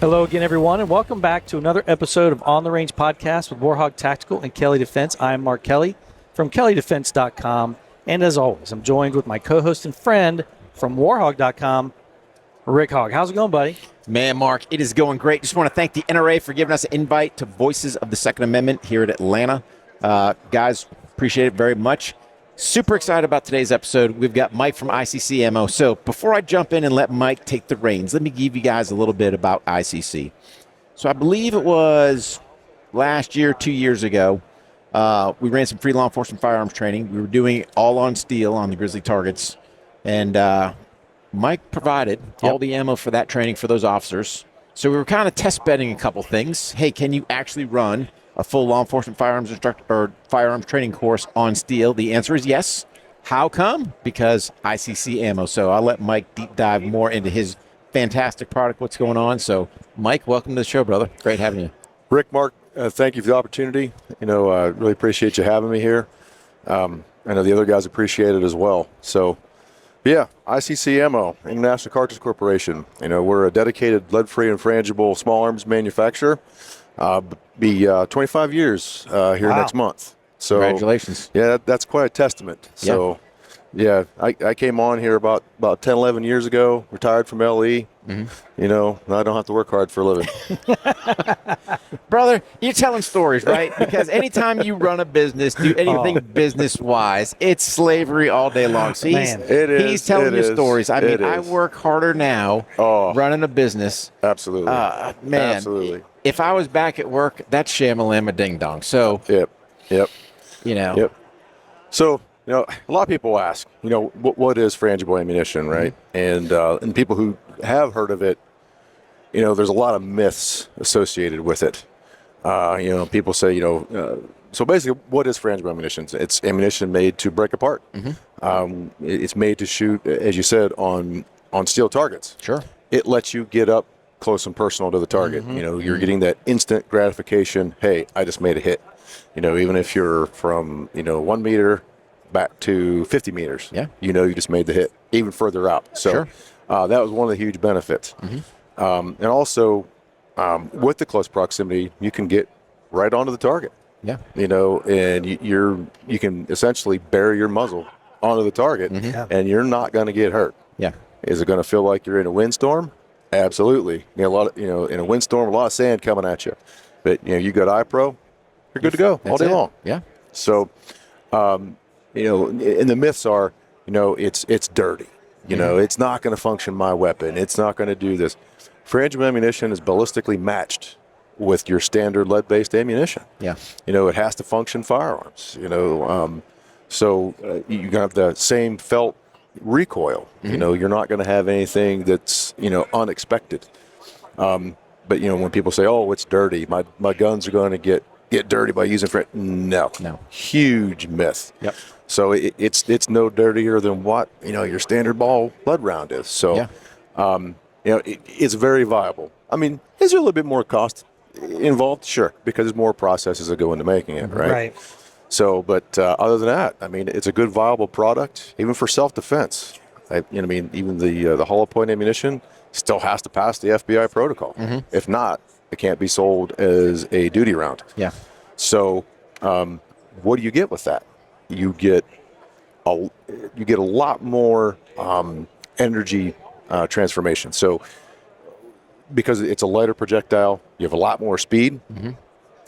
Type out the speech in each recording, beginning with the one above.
Hello again, everyone, and welcome back to another episode of On the Range Podcast with Warhog Tactical and Kelley Defense. I am Mark Kelley from KelleyDefense.com, and as always, I'm joined with my co-host and friend from Warhog.com, Rick Hogg. How's it going, buddy? Man, Mark, it is going great. Just want to thank the NRA for giving us an invite to Voices of the Second Amendment here at Atlanta. Guys, appreciate it very much. Super excited about today's episode. We've got Mike from ICC Ammo. So before I jump in and let Mike take the reins, let me give you guys a little bit about ICC. So I believe it was last year, 2 years ago, we ran some free law enforcement firearms training. We were doing it all on steel on the Grizzly targets. And Mike provided all the ammo for that training for those officers. So we were kind of test bedding a couple things. Hey, can you actually run a full law enforcement firearms instructor or firearms training course on steel? The answer is yes. How come? Because ICC ammo. So I'll let Mike deep dive more into his fantastic product, what's going on. So Mike, welcome to the show, brother. Great having you. Rick, Mark, thank you for the opportunity. Really appreciate you having me here. I know the other guys appreciate it as well. So, yeah, ICC Ammo, International Cartridge Corporation. We're a dedicated lead-free and frangible small arms manufacturer. Be 25 years here next month. So, congratulations. Yeah, that's quite a testament. So, yeah, I came on here about 10, 11 years ago, retired from LE. Mm-hmm. Now I don't have to work hard for a living. Brother, you're telling stories, right? Because anytime you run a business, do anything business-wise, it's slavery all day long. So he's telling you stories. I mean, I work harder now running a business. Absolutely. Man, absolutely. If I was back at work, that's shamalama ding dong. So, Yep. Yep. So, a lot of people ask, what is frangible ammunition, right? Mm-hmm. And people who have heard of it, there's a lot of myths associated with it. People say, so basically, what is frangible ammunition? It's ammunition made to break apart. Mm-hmm. It's made to shoot, as you said, on steel targets. Sure. It lets you get up close and personal to the target. Mm-hmm. You're getting that instant gratification. Hey, I just made a hit. Even if you're from 1 meter back to 50 meters, you just made the hit even further out. So that was one of the huge benefits. Mm-hmm. And also with the close proximity, you can get right onto the target. Yeah. And you can essentially bury your muzzle onto the target, and you're not going to get hurt. Yeah. Is it going to feel like you're in a windstorm? Absolutely. In a windstorm, a lot of sand coming at you. But you got iPro, you're good to go all day long. Yeah. So, and the myths are, it's dirty. It's not going to function my weapon. It's not going to do this. Frangible ammunition is ballistically matched with your standard lead-based ammunition. Yeah. It has to function firearms. So you have the same felt recoil. Mm-hmm. You're not going to have anything that's unexpected. But when people say, "Oh, it's dirty," my guns are going to get dirty by using no, huge myth. Yep. So it's no dirtier than what your standard ball lead round is. So it's very viable. I mean, is there a little bit more cost involved? Sure, because there's more processes that go into making it, right? Right. So, but other than that, I mean, it's a good viable product, even for self-defense. Even the hollow point ammunition still has to pass the FBI protocol. Mm-hmm. If not, it can't be sold as a duty round. Yeah. So, what do you get with that? You get a lot more energy transformation. So, because it's a lighter projectile, you have a lot more speed,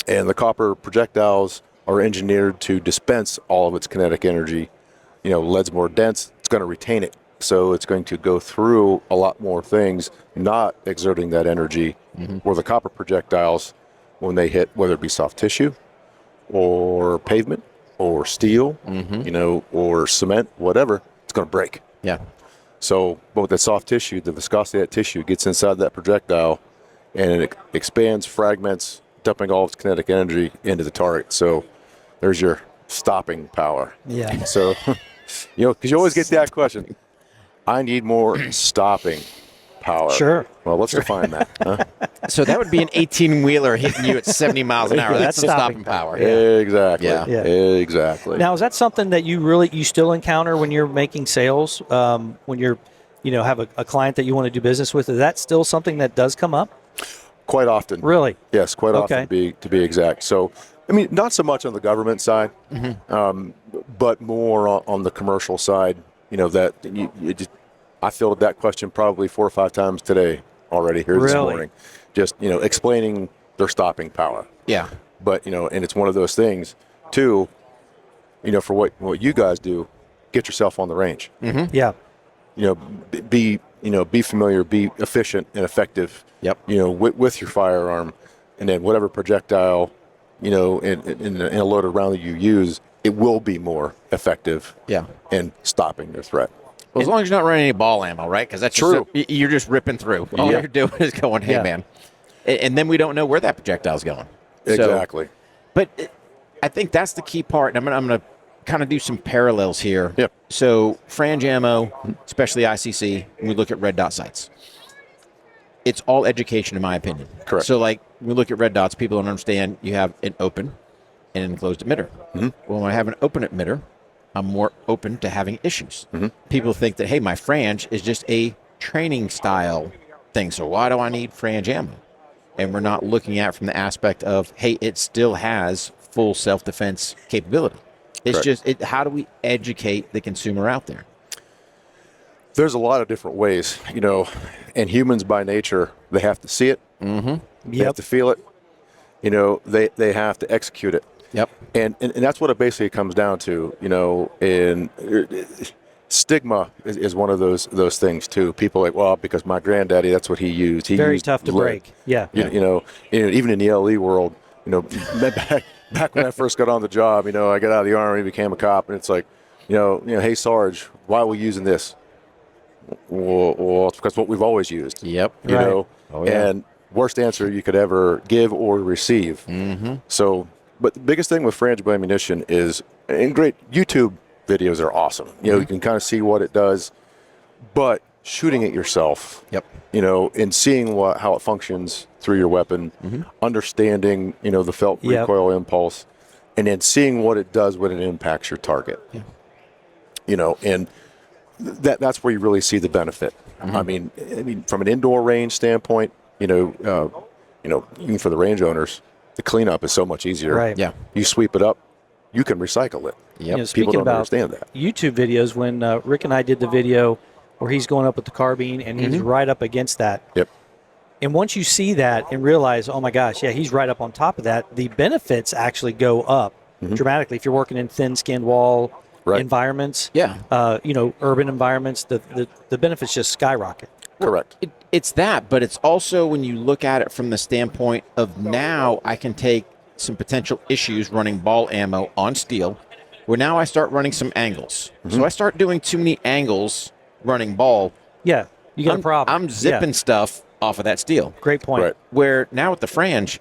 and the copper projectiles are engineered to dispense all of its kinetic energy. Lead's more dense; it's going to retain it. So it's going to go through a lot more things, not exerting that energy. Mm-hmm. Where the copper projectiles, when they hit, whether it be soft tissue or pavement or steel, or cement, whatever, it's going to break. Yeah. So, but with that soft tissue, the viscosity of that tissue gets inside that projectile, and it expands, fragments, dumping all its kinetic energy into the target. So there's your stopping power. Yeah. So, because you always get that question. I need more stopping power. Sure. Well, let's define that. Huh? So that would be an 18-wheeler hitting you at 70 miles an hour. That's the stopping power. Yeah. Exactly. Yeah. Exactly. Now, is that something that you still encounter when you're making sales, when you're, have a client that you want to do business with? Is that still something that does come up? Quite often. Really? Yes, quite Okay. often to be exact. So, I mean, not so much on the government side, but more on the commercial side. You know, that I fielded that question probably 4 or 5 times today already here this Really? morning. Just, explaining their stopping power. Yeah. But, and it's one of those things, too, for what you guys do, get yourself on the range. Yeah. Be familiar, be efficient and effective. Yep. With your firearm, and then whatever projectile, in a loaded round that you use, it will be more effective. Yeah. In stopping their threat. Well, as long as you're not running any ball ammo, right? Because that's True. You're just ripping through. All Yeah. you're doing is going, hey, man. And then we don't know where that projectile's going. Exactly. But I think that's the key part. And I'm going to kind of do some parallels here. Yep. So frange ammo, especially ICC, when we look at red dot sights, it's all education in my opinion. Correct. So like when we look at red dots, people don't understand you have an open and an enclosed emitter. Well, when I have an open emitter, I'm more open to having issues. People think that, hey, my frange is just a training style thing. So why do I need frange ammo? And we're not looking at it from the aspect of, hey, it still has full self-defense capability. It's Correct. just, how do we educate the consumer out there? There's a lot of different ways, and humans by nature, they have to see it. They have to feel it. They have to execute it. Yep. And that's what it basically comes down to, and stigma is one of those things too. People like, well, because my granddaddy, that's what he used. He Very used tough to lead. break. Yeah. Even in the LE world, back when I first got on the job, I got out of the Army, became a cop, and it's like, hey, Sarge, why are we using this? Well, it's because what we've always used. Yep. You know, Oh, yeah. and worst answer you could ever give or receive. So, but the biggest thing with frangible ammunition is, and great YouTube videos are awesome. You can kind of see what it does, but shooting it yourself. Yep. And seeing how it functions through your weapon, understanding, the felt recoil impulse, and then seeing what it does when it impacts your target. Yeah. And that's where you really see the benefit. I mean, from an indoor range standpoint, even for the range owners, the cleanup is so much easier. Right. Yeah. You sweep it up, you can recycle it. Yep. Speaking People don't about understand that. YouTube videos, when Rick and I did the video where he's going up with the carbine and he's right up against that. Yep. And once you see that and realize, oh my gosh, yeah, he's right up on top of that, the benefits actually go up dramatically. If you're working in thin-skinned wall environments, urban environments, the benefits just skyrocket. Correct. It's that, but it's also when you look at it from the standpoint of now I can take some potential issues running ball ammo on steel, where now I start running some angles. So I start doing too many angles running ball. Yeah, you got a problem. I'm zipping stuff off of that steel. Great point. Right. Where now with the frange,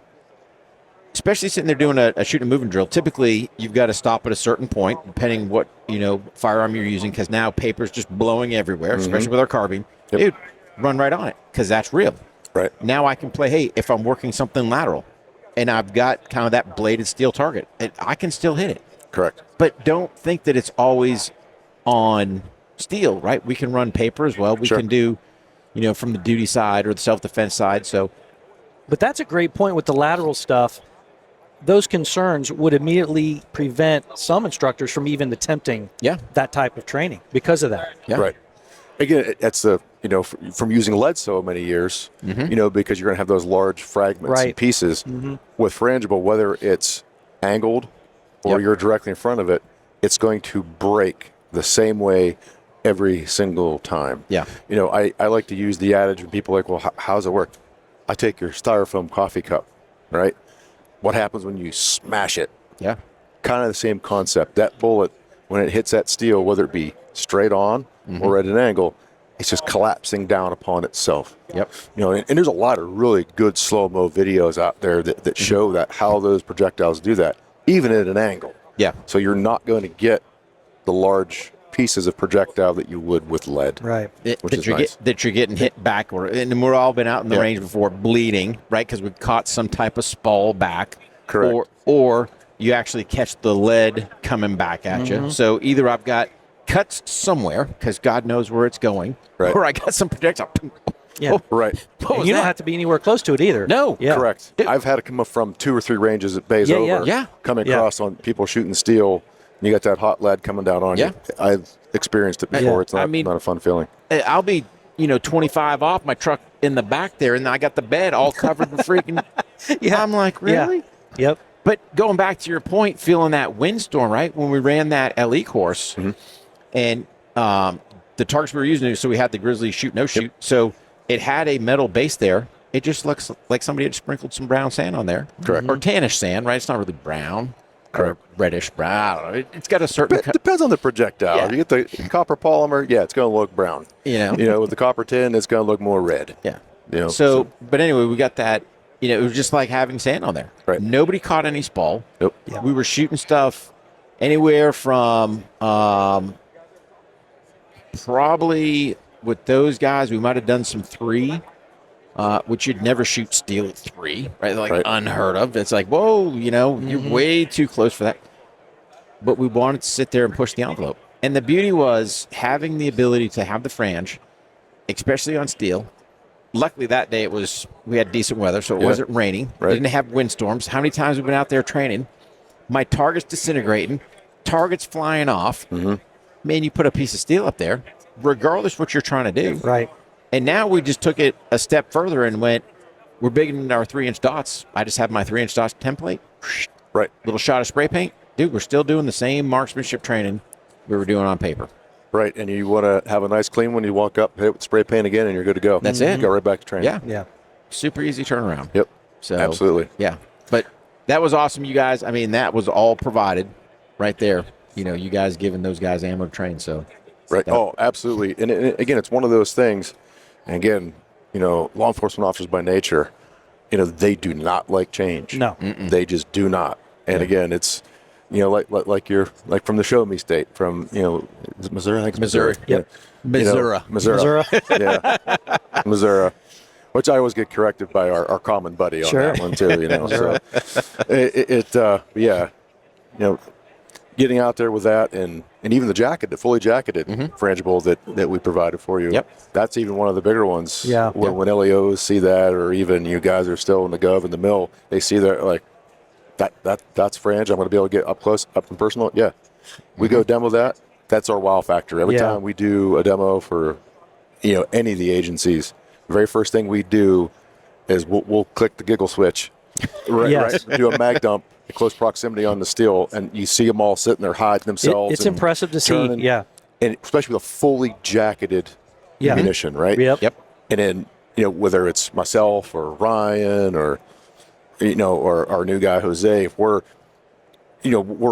especially sitting there doing a shoot and moving drill, typically you've got to stop at a certain point, depending what firearm you're using, because now paper's just blowing everywhere, especially with our carbine. Yep. Dude, run right on it, because that's real. Right. Now I can play, hey, if I'm working something lateral, and I've got kind of that bladed steel target, I can still hit it. Correct. But don't think that it's always on steel, right? We can run paper as well. We can do, from the duty side or the self-defense side. So, But that's a great point with the lateral stuff. Those concerns would immediately prevent some instructors from even attempting that type of training because of that. yeah. Right. Again, that's from using lead so many years, because you're going to have those large fragments and pieces. With frangible, whether it's angled or you're directly in front of it, it's going to break the same way every single time. Yeah. I like to use the adage when people are like, well, how does it work? I take your styrofoam coffee cup, right? What happens when you smash it? Yeah. Kind of the same concept. That bullet, when it hits that steel, whether it be straight on or at an angle, it's just collapsing down upon itself. Yep. And there's a lot of really good slow-mo videos out there that show that how those projectiles do that, even at an angle. Yeah. So you're not going to get the large pieces of projectile that you would with lead. Right. Which is you're nice. that you're getting hit back, and we've all been out in the range before bleeding, right? Because we've caught some type of spall back. Correct. Or you actually catch the lead coming back at you. So either I've got cuts somewhere, because God knows where it's going, Right. or I got some projectile Yeah. Right. What And was you don't that? have to be anywhere close to it either. No. Yeah. Correct. I've had it come up from 2 or 3 ranges at bays over. Yeah. Coming Yeah. across on people shooting steel. And you got that hot lead coming down on Yeah. you. I've experienced it before. Yeah. It's not, I mean- not a fun feeling. I'll be, 25 off my truck in the back there, and I got the bed all covered in freaking. Yeah. I'm like, really? Yeah. Yep. But going back to your point, feeling that windstorm, right? When we ran that LE course, and the targets we were using, so we had the Grizzly shoot, no shoot. So it had a metal base there. It just looks like somebody had sprinkled some brown sand on there. Correct. Or tannish sand, right? It's not really brown. Or reddish brown. I don't know. It's got a certain Depends on the projectile. Yeah. You get the copper polymer, yeah, it's going to look brown. With the copper tin, it's going to look more red. Yeah. So But anyway, we got that. It was just like having sand on there. Right. Nobody caught any spall. Nope. Yeah. We were shooting stuff anywhere from probably with those guys, we might have done some 3, which you'd never shoot steel at 3, right? Like Right. unheard of. It's like, whoa, you're way too close for that. But we wanted to sit there and push the envelope. And the beauty was having the ability to have the frange, especially on steel. Luckily that day we had decent weather, so it wasn't raining. Right. Didn't have windstorms. How many times we've been out there training? My target's disintegrating, target's flying off. Man, you put a piece of steel up there, regardless what you're trying to do. Right. And now we just took it a step further and went, we're big into our 3-inch dots. I just have my 3-inch dots template. Right. Little shot of spray paint. Dude, we're still doing the same marksmanship training we were doing on paper. Right, and you want to have a nice clean one. You walk up, hit it with spray paint again, and you're good to go. That's it. Go right back to training. Yeah. Yeah. Super easy turnaround. Yep. So Absolutely. Yeah. But that was awesome, you guys. I mean, that was all provided right there. You guys giving those guys ammo to train. So Right. Oh, absolutely. And again, it's one of those things. And again, law enforcement officers by nature, they do not like change. No. They just do not. And again, it's like you're like from the Show Me State, from is it Missouri? I think it's Missouri. Yep. Missouri. Missouri. Yeah. Missouri. Which I always get corrected by our common buddy on Sure. that one too. So getting out there with that and even the jacket, the fully jacketed frangible that we provided for you. Yep. That's even one of the bigger ones. Yeah. When LEOs see that, or even you guys are still in the gov in the mill, they see that like that's frange. I'm going to be able to get up close, up and personal. Yeah. We go demo that. That's our wow factor. Every Yeah. time we do a demo for any of the agencies, the very first thing we do is we'll click the giggle switch. Yes. Right. Do a mag dump at close proximity on the steel, and you see them all sitting there hiding themselves. It's and impressive to see. turning. Yeah. And especially with a fully jacketed Yeah. ammunition, right? Yep. And then, whether it's myself or Ryan or our new guy Jose, if we're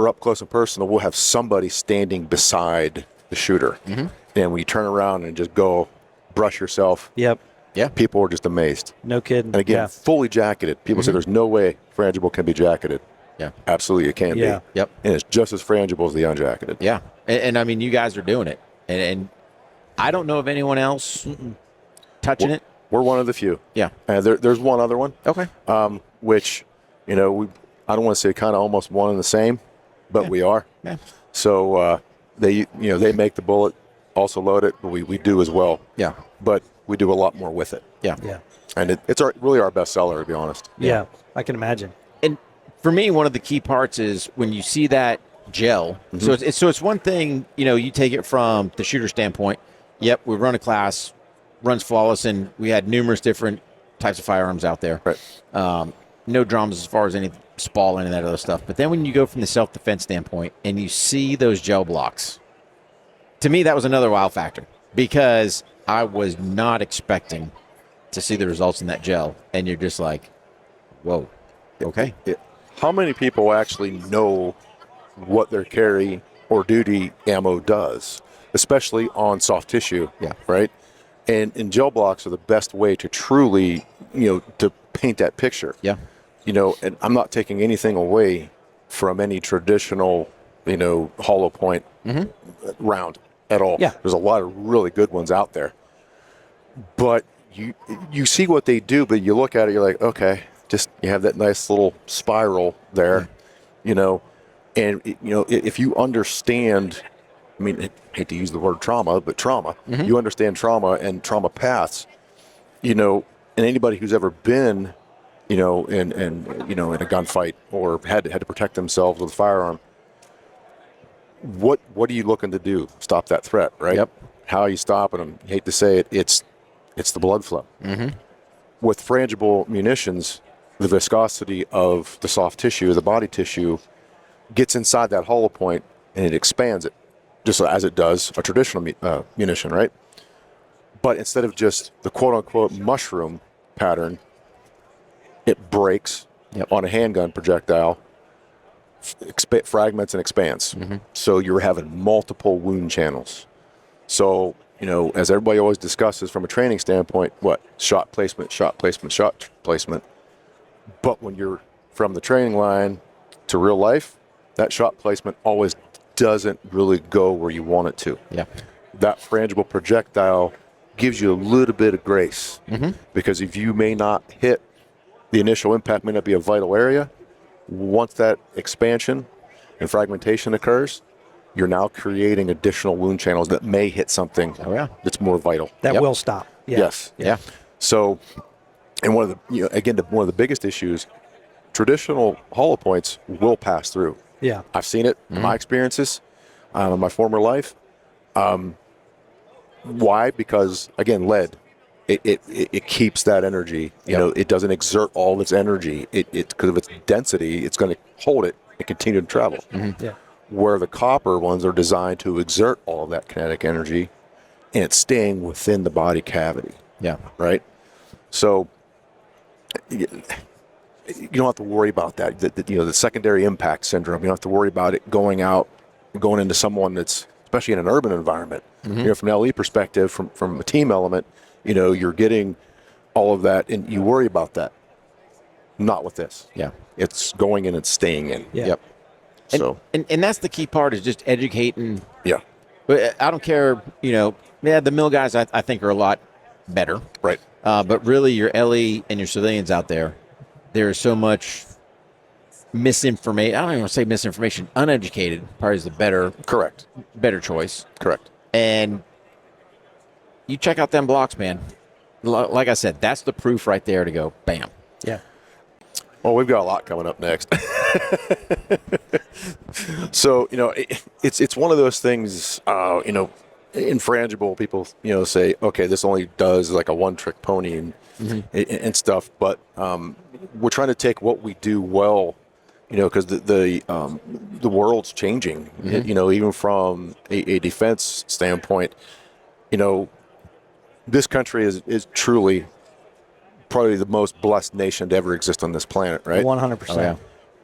up close and personal, we'll have somebody standing beside the shooter. And when you turn around and just go brush yourself, Yep. Yeah. people are just amazed. No kidding. And again, Yeah. fully jacketed. People say there's no way frangible can be jacketed. Yeah. Absolutely, it can Yeah. be. Yep. And it's just as frangible as the unjacketed. Yeah. And I mean, you guys are doing it. And I don't know of anyone else touching it. We're one of the few. Yeah. There's one other one. Okay. Which, I don't want to say kind of almost one and the same, but we are. Yeah. So they make the bullet, also load it, but we do as well. Yeah. But we do a lot more with it. Yeah. Yeah. And it's really our best seller, to be honest. Yeah. I can imagine. And for me, one of the key parts is when you see that gel. So it's one thing, you take it from the shooter standpoint. Yep, we run a class, runs flawless, and we had numerous different types of firearms out there. Right. No dramas as far as any spall and that other stuff. But then when you go from the self-defense standpoint and you see those gel blocks, to me that was another wow factor because I was not expecting to see the results in that gel. And you're just like, whoa, okay. How many people actually know what their carry or duty ammo does, especially on soft tissue? Yeah. Right. And gel blocks are the best way to truly, to paint that picture. Yeah. And I'm not taking anything away from any traditional, hollow point round at all. Yeah. There's a lot of really good ones out there. But you see what they do, but you look at it, you're like, okay, just you have that nice little spiral there, and if you understand, I hate to use the word trauma, but trauma, you understand trauma and trauma paths, and anybody who's ever been, in a gunfight or had to protect themselves with a firearm, what are you looking to do? Stop that threat, right? Yep. How are you stopping them? You hate to say it, it's the blood flow. With frangible munitions, the viscosity of the soft tissue, the body tissue, gets inside that hollow point and it expands it, just as it does a traditional munition, right? But instead of just the quote-unquote mushroom pattern, it breaks on a handgun projectile, fragments and expands. So you're having multiple wound channels. So, as everybody always discusses from a training standpoint, shot placement, shot placement, shot placement. But when you're from the training line to real life, that shot placement always doesn't really go where you want it to. Yeah. That frangible projectile gives you a little bit of grace, because if you may not hit, the initial impact may not be a vital area. Once that expansion and fragmentation occurs, you're now creating additional wound channels that may hit something that's more vital. That will stop. Yeah. Yes. Yeah. So, and one of the one of the biggest issues, traditional hollow points will pass through. Yeah. I've seen it in my experiences, in my former life. Why? Because again, lead. It keeps that energy. It doesn't exert all of its energy. It because of its density, it's going to hold it and continue to travel. Yeah. Where the copper ones are designed to exert all of that kinetic energy, and it's staying within the body cavity. Yeah. Right. So you don't have to worry about that. The secondary impact syndrome. You don't have to worry about it going into someone that's, especially in an urban environment. From an LE perspective, from a team element, you're getting all of that, and you worry about that. Not with this. Yeah. It's going in and staying in. Yeah. Yep. So And that's the key part, is just educating. yeah. But I don't care, the mill guys I think are a lot better. Right. But really your LE and your civilians out there, there's so much misinformation. I don't even want to say misinformation. Uneducated probably is the better choice. Correct. And you check out them blocks, man. Like I said, that's the proof right there to go, bam. Yeah. Well, we've got a lot coming up next. So, it's one of those things, infrangible people, say, okay, this only does like a one-trick pony and stuff. But we're trying to take what we do well, because the world's changing, even from a defense standpoint. This country is truly probably the most blessed nation to ever exist on this planet, right? 100%. Oh, yeah.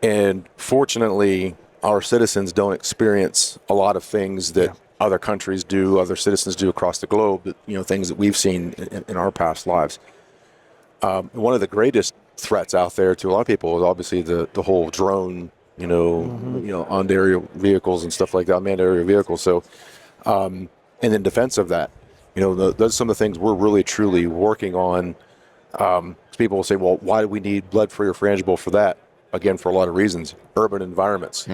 And fortunately, our citizens don't experience a lot of things that other countries do, other citizens do across the globe, things that we've seen in our past lives. One of the greatest threats out there to a lot of people is obviously the whole drone, unmanned aerial vehicles and stuff like that, unmanned aerial vehicles. So, and in defense of that, those are some of the things we're really, truly working on. People will say, well, why do we need blood-free or frangible for that? Again, for a lot of reasons. Urban environments.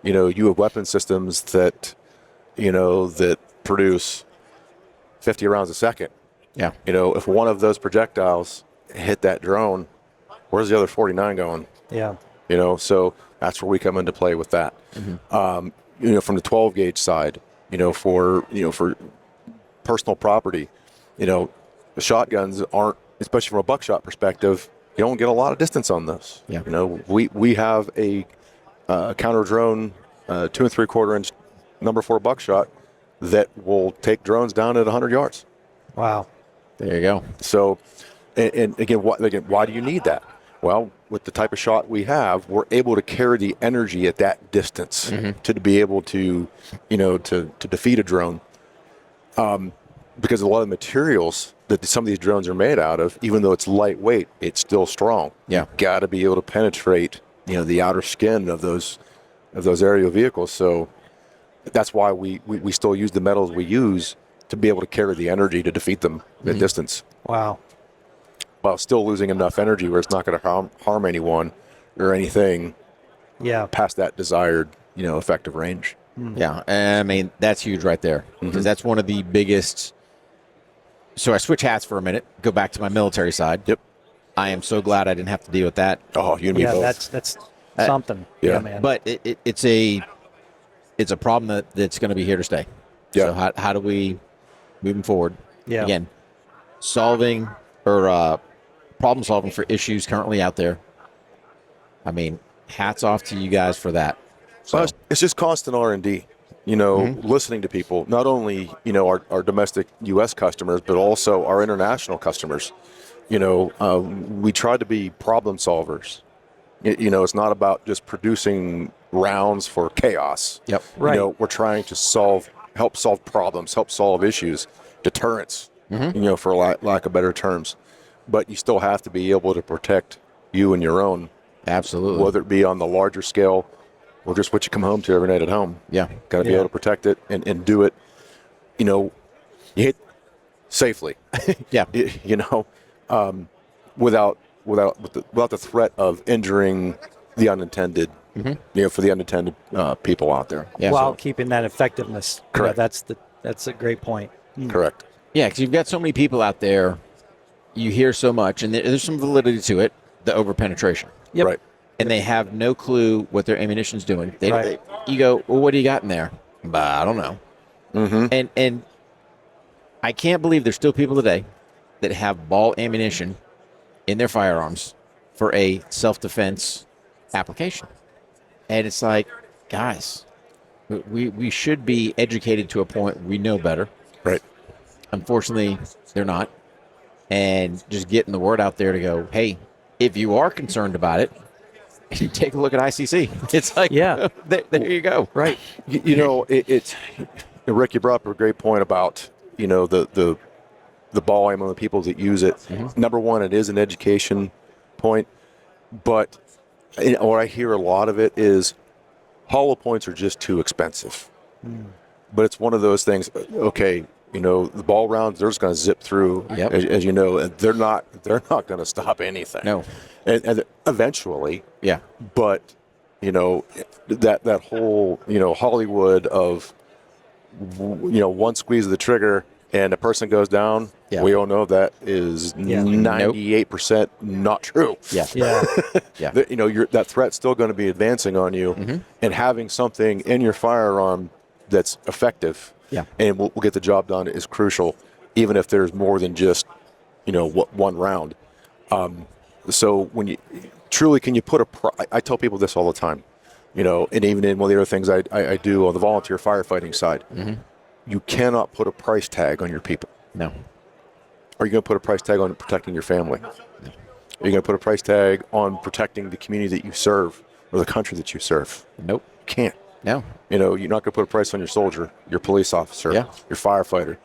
You have weapon systems that, that produce 50 rounds a second. Yeah. If one of those projectiles hit that drone, where's the other 49 going? Yeah. So that's where we come into play with that. From the 12 gauge side, for personal property, the shotguns aren't, especially from a buckshot perspective, you don't get a lot of distance on those. Yeah. We have a counter drone, 2 3/4 inch number 4 buckshot that will take drones down at 100 yards. Wow. There you go. So, and again, why do you need that? Well, with the type of shot we have, we're able to carry the energy at that distance to be able to, to defeat a drone. Because a lot of the materials that some of these drones are made out of, even though it's lightweight, it's still strong. Yeah. You've got to be able to penetrate, the outer skin of those aerial vehicles. So that's why we still use the metals we use to be able to carry the energy to defeat them at distance. Wow. While still losing enough energy where it's not going to harm anyone or anything Yeah. past that desired, effective range. Yeah. And I mean, that's huge right there, because that's one of the biggest So I switch hats for a minute, go back to my military side. Yep. I am so glad I didn't have to deal with that. Oh, you and me Yeah, both. that's something. yeah. Man. But it's a problem that's going to be here to stay. Yeah. So how do we, moving forward, Yeah. again, solving or problem solving for issues currently out there. I mean, hats off to you guys for that. So Well, it's just constant R&D. Listening to people, not only our domestic U.S. customers, but also our international customers. We try to be problem solvers. It's not about just producing rounds for chaos. Yep. Right. We're trying to help solve problems, help solve issues, deterrence. For lack of better terms. But you still have to be able to protect you and your own. Absolutely. Whether it be on the larger scale or just what you come home to every night at home. Yeah. Got to be able to protect it and do it, you hit safely. Yeah. Without the threat of injuring the unintended, for the unintended people out there. Yeah. While keeping that effectiveness. Correct. Yeah, that's a great point. Correct. Yeah, because you've got so many people out there, you hear so much, and there's some validity to it, the overpenetration. Yep. Right. And they have no clue what their ammunition's doing. Right. You go, well, what do you got in there? But I don't know. Mm-hmm. And I can't believe there's still people today that have ball ammunition in their firearms for a self-defense application. And it's like, guys, we should be educated to a point where we know better. Right. Unfortunately, they're not. And just getting the word out there to go, hey, if you are concerned about it, take a look at ICC. It's like, Yeah. there you go. Right. It's Rick, you brought up a great point about the ball ammo, the people that use it. Number one, it is an education point, but what I hear a lot of it is hollow points are just too expensive. But it's one of those things. Okay, the ball rounds, they're just going to zip through, Yep. as you know, and they're not going to stop anything. No. And eventually, Yeah. but that whole Hollywood of one squeeze of the trigger and a person goes down. Yeah. We all know that is 98% not true. Yeah. Yeah. Yeah. That threat's still going to be advancing on you, and having something in your firearm that's effective, Yeah. and will get the job done is crucial, even if there's more than just one round. So when you truly can you put I tell people this all the time, and even in one of the other things I do on the volunteer firefighting side, you cannot put a price tag on your people. No. Are you going to put a price tag on protecting your family? Are you going to put a price tag on protecting the community that you serve or the country that you serve? Nope. You can't. No. You're not going to put a price on your soldier, your police officer, Yeah. your firefighter,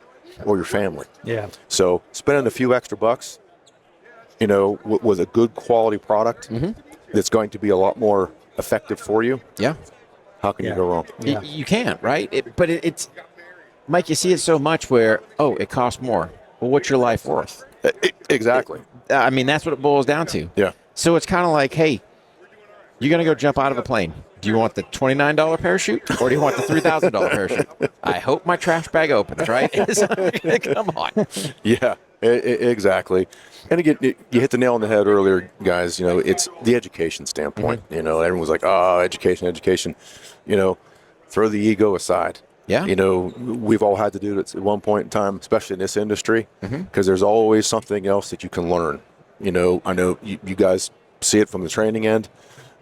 or your family. Yeah. So spending a few extra bucks, with a good quality product that's going to be a lot more effective for you, Yeah. how can Yeah. you go wrong? Yeah. You can't, right? It's, Mike, you see it so much where, it costs more. Well, what's your life worth? Exactly. I mean, that's what it boils down to. Yeah. So it's kind of like, hey, you're going to go jump out of a plane. Do you want the $29 parachute or do you want the $3,000 parachute? I hope my trash bag opens, right? Come on. Yeah, exactly. And again, you hit the nail on the head earlier, guys. It's the education standpoint. Everyone's like, education. Throw the ego aside. Yeah. We've all had to do it at one point in time, especially in this industry, because there's always something else that you can learn. I know you guys see it from the training end.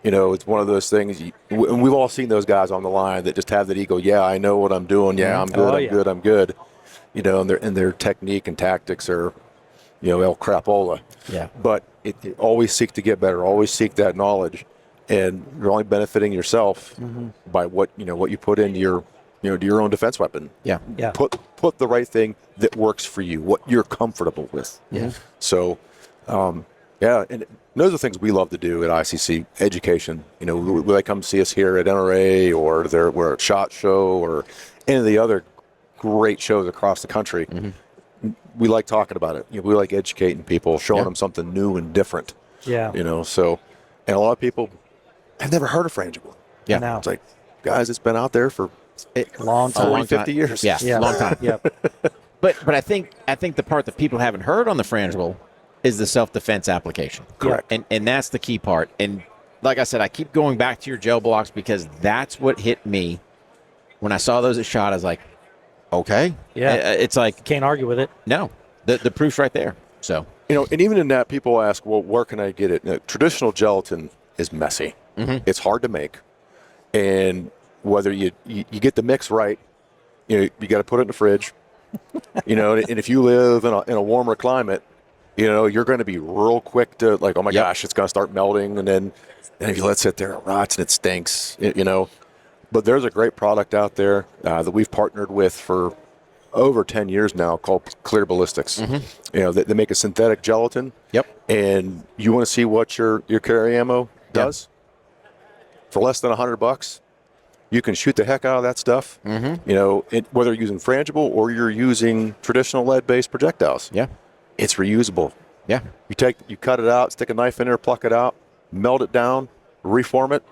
It's one of those things, and we've all seen those guys on the line that just have that ego. Yeah, I know what I'm doing. Yeah, I'm good. I'm good. And their technique and tactics are, el crapola. Yeah. But it always seek to get better. Always seek that knowledge, and you're only benefiting yourself by what you put into your to your own defense weapon. Yeah. Yeah. Put the right thing that works for you, what you're comfortable with. Yeah. So, and those are the things we love to do at ICC, education. When they come see us here at NRA or we're at SHOT Show or any of the other great shows across the country, we like talking about it. We like educating people, showing them something new and different. Yeah. So, and a lot of people have never heard of frangible. Yeah. Now. It's like, guys, it's been out there for Long time. 40, 50 years. Yeah. Yeah. Long time. Yep. But I think the part that people haven't heard on the frangible is the self-defense application. Correct. And that's the key part. And like I said, I keep going back to your gel blocks because that's what hit me when I saw those at SHOT. I was like, okay. Yeah. It's like, Can't argue with it. no, the proof's right there. So, And even in that, people ask, well, where can I get it? Now, traditional gelatin is messy. It's hard to make. And whether you get the mix right, you got to put it in the fridge. And if you live in a warmer climate, you're going to be real quick to like, oh my gosh, it's going to start melting. And then if you let it sit there, it rots and it stinks, But there's a great product out there that we've partnered with for over 10 years now called Clear Ballistics. They make a synthetic gelatin. Yep. And you want to see what your carry ammo does? For less than $100, you can shoot the heck out of that stuff. Whether you're using frangible or you're using traditional lead-based projectiles. yeah. It's reusable. Yeah. You cut it out, stick a knife in there, pluck it out, melt it down, reform it,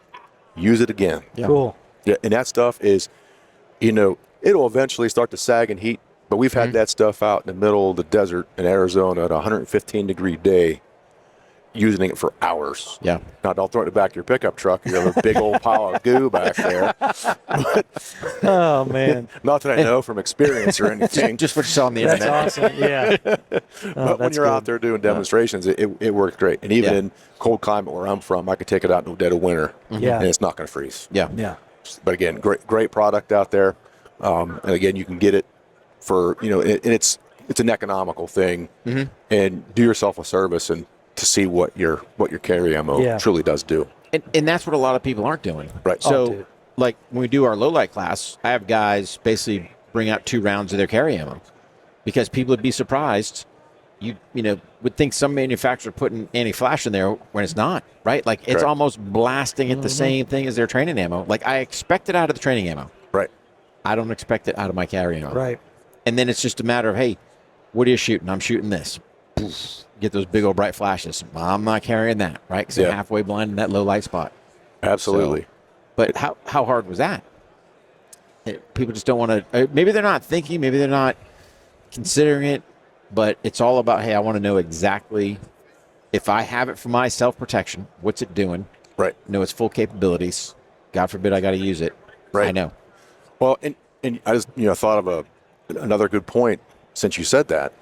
use it again. Yeah. Cool. Yeah, and that stuff is, it'll eventually start to sag and heat, but we've had that stuff out in the middle of the desert in Arizona at a 115-degree day, using it for hours. Yeah. Now, don't throw it in the back of your pickup truck. You have a big old pile of goo back there. Oh, man. Not that I know from experience or anything. Just what you saw on the That's internet. awesome. Yeah. But when you're out there doing demonstrations, it works great. And even in cold climate where I'm from, I could take it out in the dead of winter, Yeah. and it's not going to freeze. Yeah. Yeah. But again, great product out there. And again, you can get it for, and it's an economical thing. And do yourself a service and to see what your carry ammo truly does do. And that's what a lot of people aren't doing. Right. So, dude. like when we do our low light class, I have guys basically bring out 2 rounds of their carry ammo because people would be surprised. You would think some manufacturer putting anti-flash in there when it's not, right? Like it's almost blasting it the same thing as their training ammo. Like I expect it out of the training ammo. Right. I don't expect it out of my carry ammo. Right. And then it's just a matter of, hey, what are you shooting? I'm shooting this. Get those big old bright flashes. I'm not carrying that, right? Because I'm halfway blind in that low light spot. Absolutely. So, but how hard was that? People just don't want to. Maybe they're not thinking. Maybe they're not considering it. But it's all about, hey, I want to know exactly if I have it for my self-protection, what's it doing? Right. Know its full capabilities. God forbid I got to use it. Right. I know. Well, and I just thought of another good point since you said that.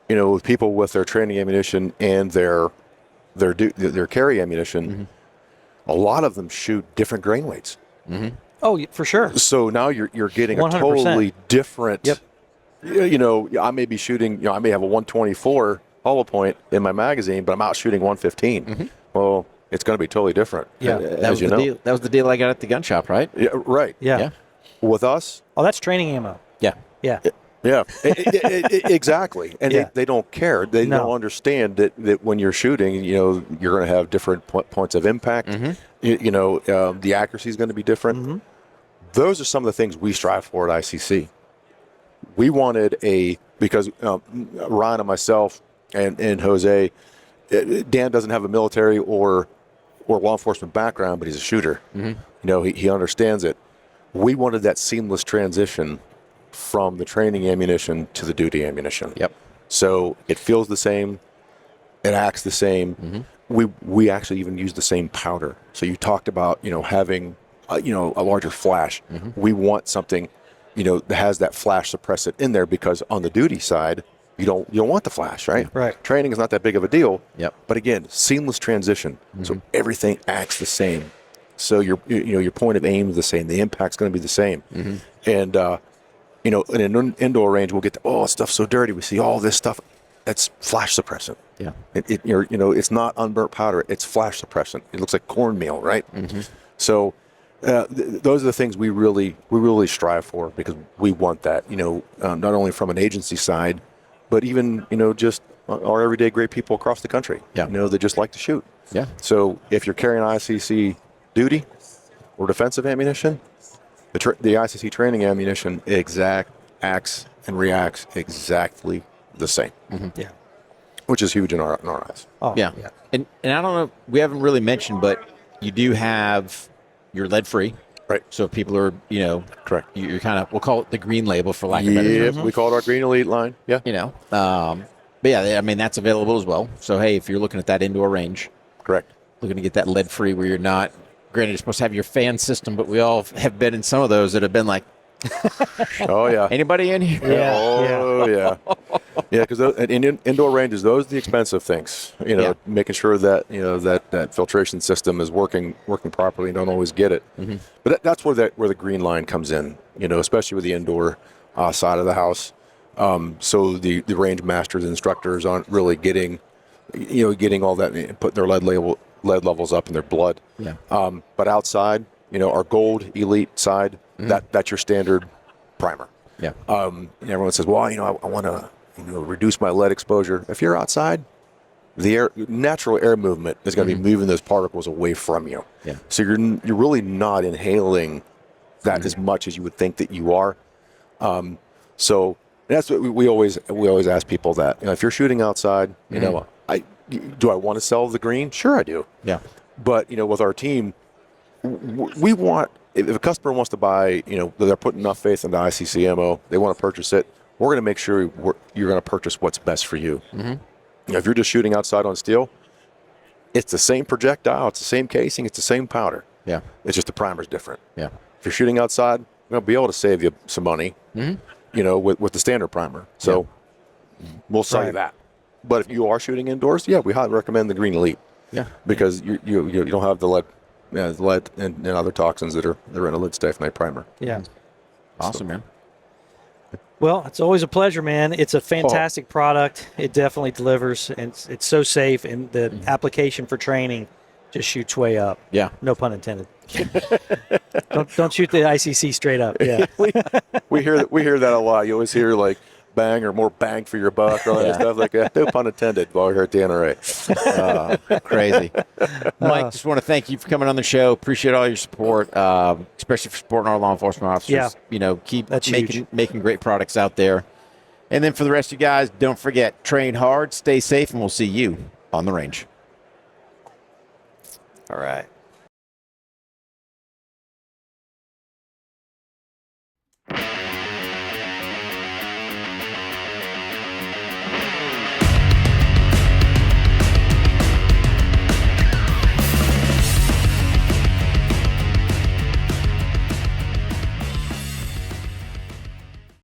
With people with their training ammunition and their carry ammunition, a lot of them shoot different grain weights. Oh, for sure. So now you're getting 100%. A totally different. Yep. I may be shooting. I may have a 124 hollow point in my magazine, but I'm out shooting 115. Well, it's going to be totally different. Yeah, that was the deal. That was the deal I got at the gun shop, right? Yeah, right. Yeah. With us. Oh, that's training ammo. Yeah. Yeah. Yeah, exactly. And they don't care. They don't understand that when you're shooting, you're going to have different points of impact. The accuracy is going to be different. Those are some of the things we strive for at ICC. We wanted because Ryan and myself and Jose, Dan doesn't have a military or law enforcement background, but he's a shooter. He understands it. We wanted that seamless transition from the training ammunition to the duty ammunition. Yep. So it feels the same. It acts the same. We actually even use the same powder. So you talked about having a larger flash. We want something that has that flash suppressant in there because on the duty side you don't want the flash, right? Right. Training is not that big of a deal. Yep. But again, seamless transition. So everything acts the same. So your point of aim is the same. The impact's going to be the same. And in an indoor range, we'll get stuff's so dirty. We see all this stuff. That's flash suppressant. Yeah. It's not unburnt powder. It's flash suppressant. It looks like cornmeal, right? So those are the things we really strive for because we want that. Not only from an agency side, but even just our everyday great people across the country. Yeah. They just like to shoot. Yeah. So if you're carrying ICC duty or defensive ammunition, the ICC training ammunition acts and reacts exactly the same. Yeah. Which is huge in our eyes. Oh, Yeah. And I don't know, we haven't really mentioned, but you do have your lead-free. Right. So if people are, Correct. you're kind of, we'll call it the green label for lack of better Yeah, terms. we call it our Green Elite line. Yeah. But yeah, I mean, that's available as well. So, hey, if you're looking at that indoor range, Correct. looking to get that lead free where you're not, granted, you're supposed to have your fan system, but we all have been in some of those that have been like, Oh, yeah. anybody in here? Yeah. Yeah, because in indoor ranges, those are the expensive things. Making sure that that filtration system is working properly. You don't always get it, but that's where the green line comes in. Especially with the indoor side of the house. So the range masters and instructors aren't really getting all that, putting their lead levels up in their blood. Yeah. But outside, our gold elite side, that's your standard primer. Yeah. And everyone says, well, I want to reduce my lead exposure. If you're outside, the natural air movement is going to be moving those particles away from you. Yeah. So you're really not inhaling that as much as you would think that you are. So that's what we always ask people that if you're shooting outside, do I want to sell the green? Sure, I do. Yeah. But with our team, we want, if a customer wants to buy, they're putting enough faith in the ICC ammo, they want to purchase it. We're going to make sure you're going to purchase what's best for you. If you're just shooting outside on steel, it's the same projectile, it's the same casing, it's the same powder. Yeah. It's just the primer's different. Yeah. If you're shooting outside, we're going to be able to save you some money, with the standard primer. So we'll sell you that. But if you are shooting indoors, we highly recommend the Green Elite. Yeah. Because you don't have the lead and other toxins that are in a lead staphnite primer. Yeah. Awesome, man. Well, it's always a pleasure, man. It's a fantastic product. It definitely delivers, and it's so safe, and the application for training just shoots way up. Yeah. No pun intended. don't shoot the ICC straight up. Yeah. we hear that a lot. You always hear like bang or more bang for your buck or all that stuff like that. No pun intended while we're here at the NRA. Crazy. Mike, just want to thank you for coming on the show. Appreciate all your support, especially for supporting our law enforcement officers. Yeah. Keep That's making great products out there. And then for the rest of you guys, don't forget, train hard, stay safe, and we'll see you on the range. All right.